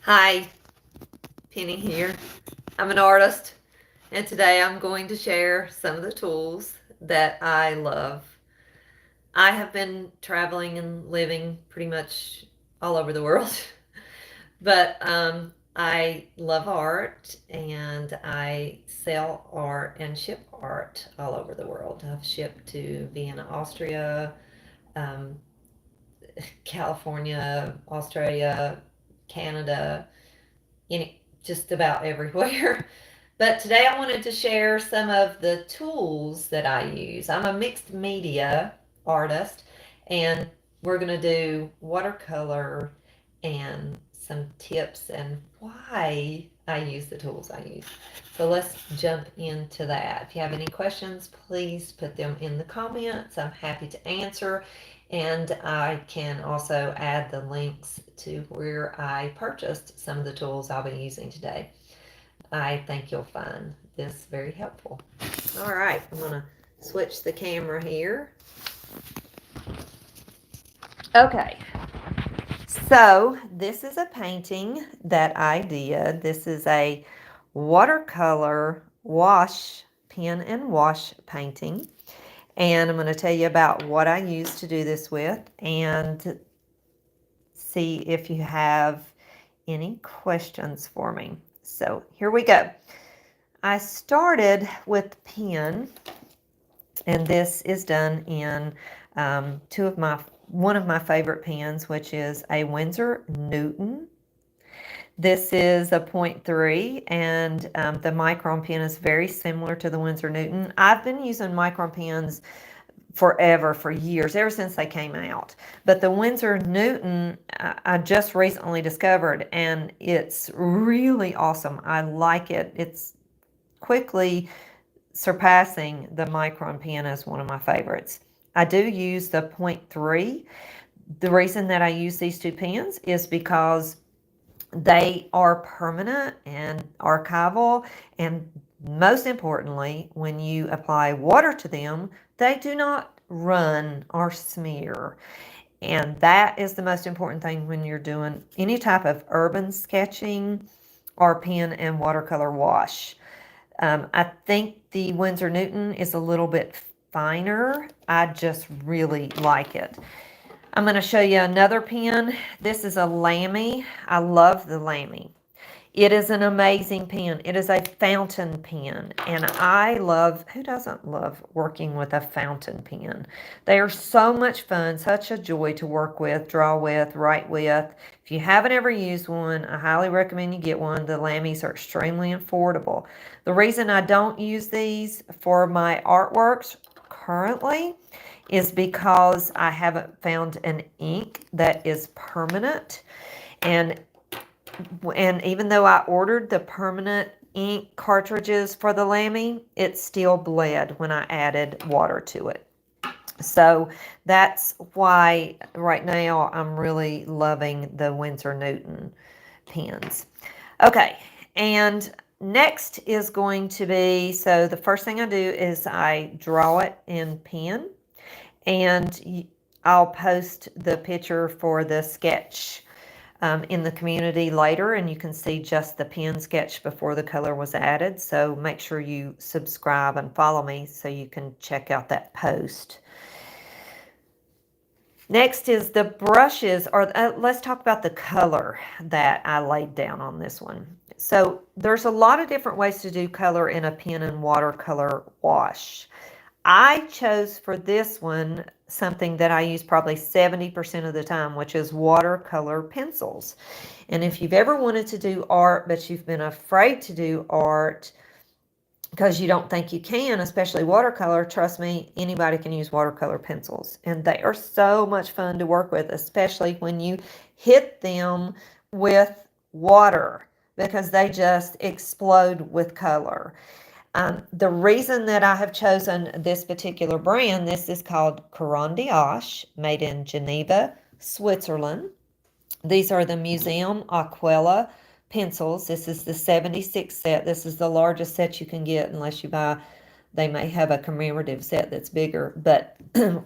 Hi, Penny here. I'm an artist, and today I'm going to share some of the tools that I love. I have been traveling and living pretty much all over the world, but I love art and I sell art and ship art all over the world. I've shipped to Vienna, Austria, um, California, Australia, Canada, just about everywhere. But today I wanted to share some of the tools that I use. I'm a mixed media artist, and we're going to do watercolor and some tips and why I use the tools I use. So let's jump into that. If you have any questions, please put them in the comments. I'm happy to answer. And I can also add the links to where I purchased some of the tools I'll be using today. I think you'll find this very helpful. All right, I'm going to switch the camera here. Okay, so this is a painting that I did. This is a watercolor wash, pen and wash painting. And I'm going to tell you about what I used to do this with and see if you have any questions for me. So here we go. I started with pen, and this is done in one of my favorite pens, which is a Winsor Newton. This is a 0.3, and the Micron pen is very similar to the Winsor Newton. I've been using Micron pens forever, for years, ever since they came out. But the Winsor Newton, I just recently discovered, and it's really awesome. I like it. It's quickly surpassing the Micron pen as one of my favorites. I do use the 0.3. The reason that I use these two pens is because they are permanent and archival, and most importantly, when you apply water to them, they do not run or smear. And that is the most important thing when you're doing any type of urban sketching or pen and watercolor wash. I think the Winsor Newton is a little bit finer. I just really like it. I'm going to show you another pen. This is a Lamy. I love the Lamy. It is an amazing pen. It is a fountain pen, and I love, who doesn't love working with a fountain pen? They are so much fun, such a joy to work with, draw with, write with. If you haven't ever used one, I highly recommend you get one. The Lamys are extremely affordable. The reason I don't use these for my artworks currently is because I haven't found an ink that is permanent, and even though I ordered the permanent ink cartridges for the Lamy, it still bled when I added water to it. So that's why right now I'm really loving the Winsor Newton pens. Okay, and next is going to be, so the first thing I do is I draw it in pen, and I'll post the picture for the sketch in the community later, and you can see just the pen sketch before the color was added. So make sure you subscribe and follow me so you can check out that post. Next is the brushes, or let's talk about the color that I laid down on this one. So there's a lot of different ways to do color in a pen and watercolor wash. I chose for this one something that I use probably 70% of the time, which is watercolor pencils. And if you've ever wanted to do art, but you've been afraid to do art because you don't think you can, especially watercolor, trust me, anybody can use watercolor pencils. And they are so much fun to work with, especially when you hit them with water, because they just explode with color. The reason that I have chosen this particular brand, this is called Caran, made in Geneva, Switzerland. These are the Museum Aquila pencils. This is the 76 set. This is the largest set you can get unless you buy, they may have a commemorative set that's bigger. But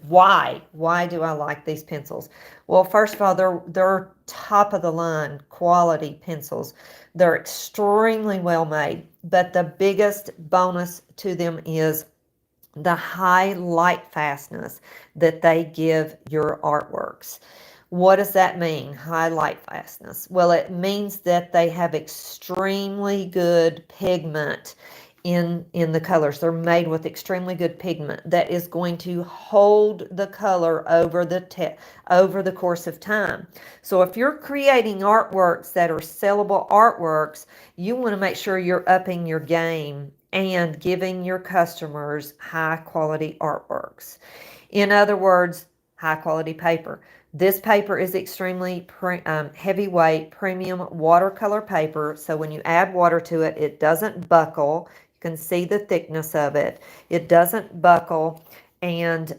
why? Why do I like these pencils? Well, first of all, they're top of the line quality pencils. They're extremely well made, but the biggest bonus to them is the high light fastness that they give your artworks. What does that mean, high light fastness? Well, it means that they have extremely good pigment in the colors. They're made with extremely good pigment that is going to hold the color over the course of time. So if you're creating artworks that are sellable artworks, you want to make sure you're upping your game and giving your customers high quality artworks. In other words, high quality paper. This paper is extremely heavyweight premium watercolor paper, so when you add water to it, it doesn't buckle. You can see the thickness of it. It doesn't buckle, and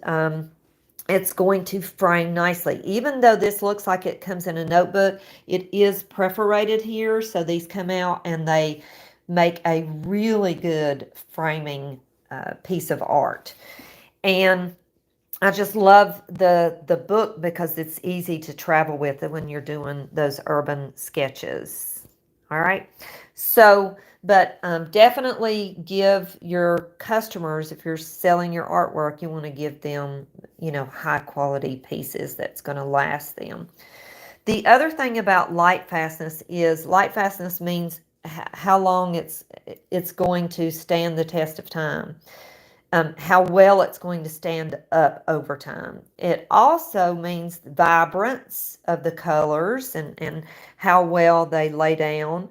it's going to frame nicely. Even though this looks like it comes in a notebook, it is perforated here, so these come out and they make a really good framing piece of art. And I just love the book because it's easy to travel with it when you're doing those urban sketches. All right. So, but definitely give your customers, if you're selling your artwork, you want to give them, high quality pieces that's going to last them. The other thing about light fastness is light fastness means how long it's going to stand the test of time. How well it's going to stand up over time. It also means the vibrance of the colors and how well they lay down.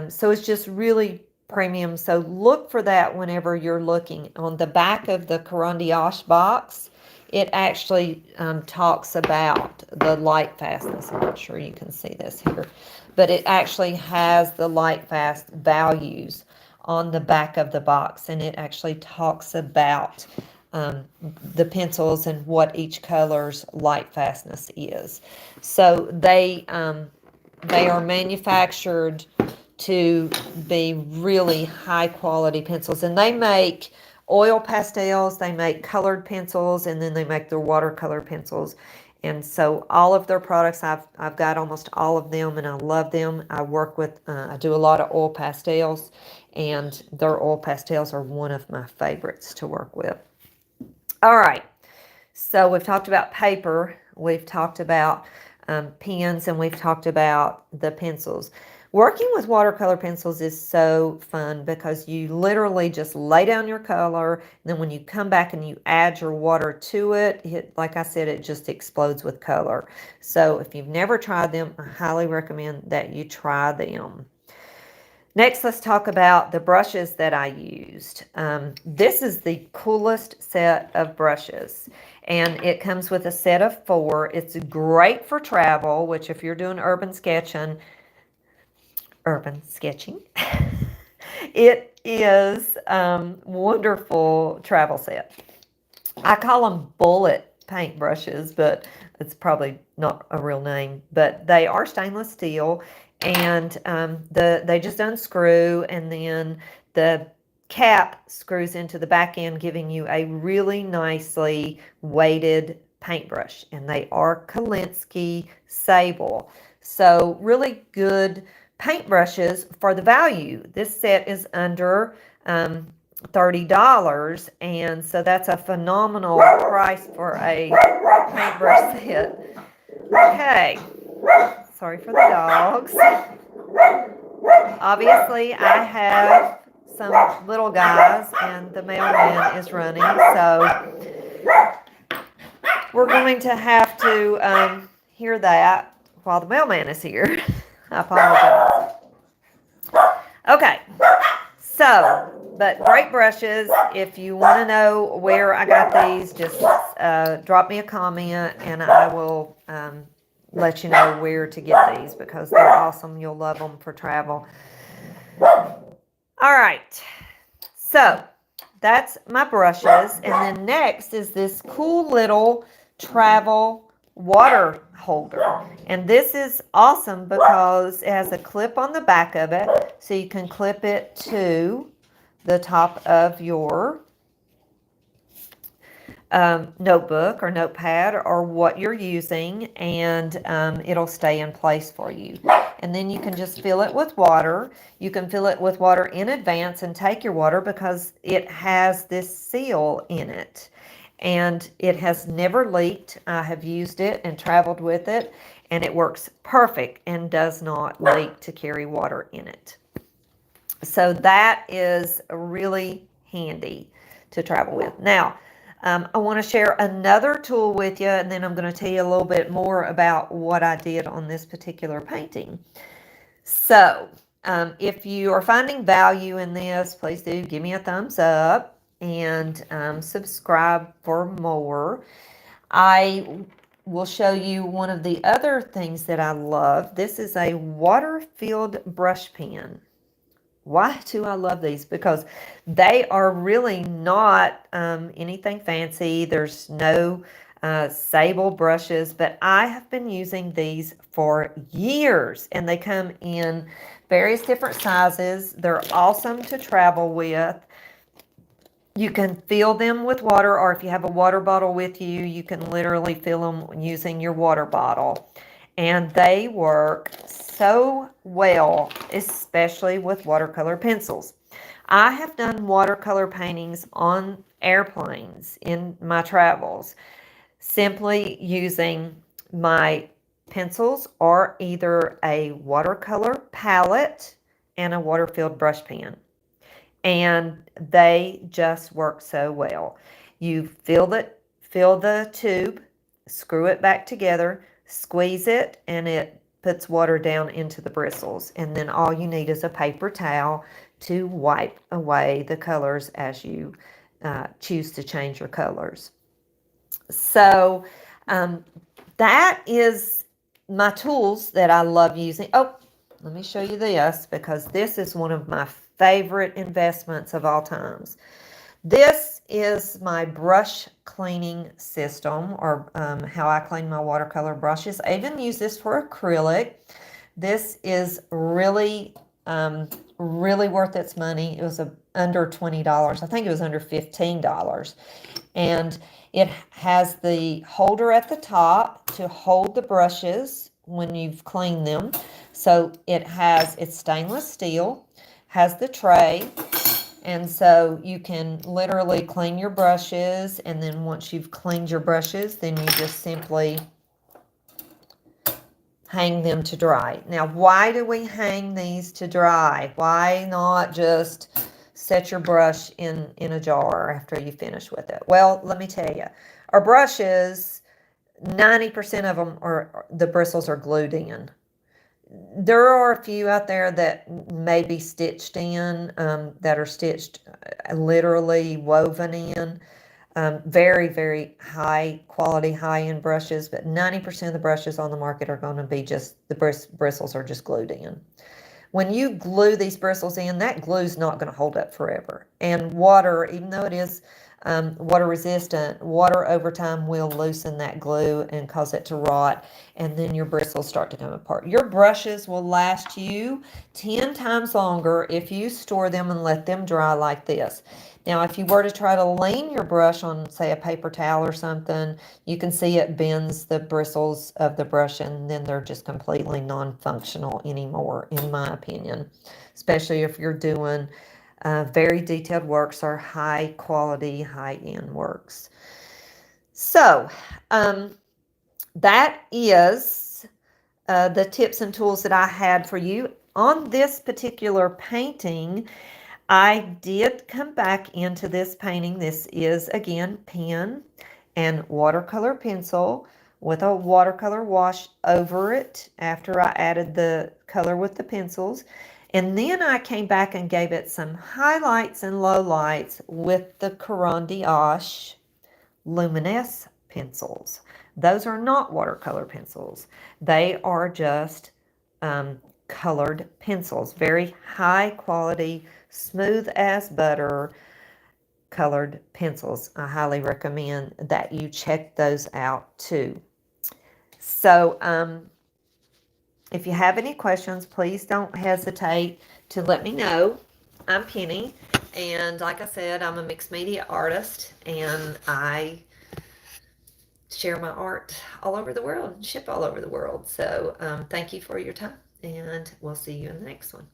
So it's just really premium. So look for that whenever you're looking. On the back of the Caran box, it actually talks about the light fastness. I'm not sure you can see this here, but it actually has the light fast values on the back of the box, and it actually talks about the pencils and what each color's light fastness is. So they are manufactured to be really high quality pencils, and they make oil pastels, they make colored pencils, and then they make their watercolor pencils. And so all of their products, I've got almost all of them, and I love them. I work with, I do a lot of oil pastels, and their oil pastels are one of my favorites to work with. All right, so we've talked about paper, we've talked about pens, and we've talked about the pencils. Working with watercolor pencils is so fun because you literally just lay down your color, and then when you come back and you add your water to it, like I said, it just explodes with color. So if you've never tried them, I highly recommend that you try them. Next, let's talk about the brushes that I used. This is the coolest set of brushes, and it comes with a set of 4. It's great for travel, which if you're doing urban sketching, it is wonderful travel set. I call them bullet paint brushes, but it's probably not a real name, but they are stainless steel, and they just unscrew, and then the cap screws into the back end, giving you a really nicely weighted paintbrush, and they are Kolinsky Sable. So really good paintbrushes for the value. This set is under $30, and so that's a phenomenal price for a paintbrush set. Okay, sorry for the dogs. Obviously, I have some little guys, and the mailman is running, so we're going to have to hear that while the mailman is here. I apologize. Okay, so, but great brushes. If you want to know where I got these, just drop me a comment, and I will let you know where to get these because they're awesome. You'll love them for travel. All right, so that's my brushes, and then next is this cool little travel water holder, and this is awesome because it has a clip on the back of it, so you can clip it to the top of your notebook or notepad or what you're using, and it'll stay in place for you. And then you can just fill it with water. You can fill it with water in advance and take your water because it has this seal in it. And it has never leaked. I have used it and traveled with it, and it works perfect and does not leak to carry water in it. So that is really handy to travel with. Now, I want to share another tool with you, and then I'm going to tell you a little bit more about what I did on this particular painting. So, if you are finding value in this, please do give me a thumbs up and subscribe for more. I will show you one of the other things that I love. This is a water-filled brush pen. Why do I love these? Because they are really not anything fancy. There's no sable brushes, but I have been using these for years, and they come in various different sizes. They're awesome to travel with. You can fill them with water, or if you have a water bottle with you, you can literally fill them using your water bottle. And they work so well, especially with watercolor pencils. I have done watercolor paintings on airplanes in my travels, simply using my pencils or either a watercolor palette and a water-filled brush pen. And they just work so well. You fill the tube, screw it back together, squeeze it, and it puts water down into the bristles. And then all you need is a paper towel to wipe away the colors as you choose to change your colors. So that is my tools that I love using. Oh, let me show you this, because this is one of my favorite investments of all times. This is my brush cleaning system, or how I clean my watercolor brushes. I even use this for acrylic. This is really, really worth its money. It was under $20. I think it was under $15. And it has the holder at the top to hold the brushes when you've cleaned them. So it's stainless steel, has the tray, and so you can literally clean your brushes, and then once you've cleaned your brushes, then you just simply hang them to dry. Now, why do we hang these to dry? Why not just set your brush in a jar after you finish with it? Well, let me tell you, our brushes, 90% of them the bristles are glued in. There are a few out there that may be stitched in, that are stitched, literally woven in. Very, very high quality, high-end brushes, but 90% of the brushes on the market are going to be just, the bristles are just glued in. When you glue these bristles in, that glue's not going to hold up forever. And water, even though it is water resistant, water over time will loosen that glue and cause it to rot, and then your bristles start to come apart. Your brushes will last you 10 times longer if you store them and let them dry like this. Now, if you were to try to lean your brush on, say, a paper towel or something, you can see it bends the bristles of the brush, and then they're just completely non-functional anymore, in my opinion, especially if you're doing very detailed works or high quality, high-end works. So that is the tips and tools that I had for you. On this particular painting, I did come back into this painting. This is, again, pen and watercolor pencil with a watercolor wash over it after I added the color with the pencils. And then I came back and gave it some highlights and lowlights with the Caran Luminance pencils. Those are not watercolor pencils. They are just colored pencils. Very high quality, smooth as butter colored pencils. I highly recommend that you check those out too. So if you have any questions, please don't hesitate to let me know. I'm Penny, and like I said, I'm a mixed media artist, and I share my art all over the world and ship all over the world. So thank you for your time, and we'll see you in the next one.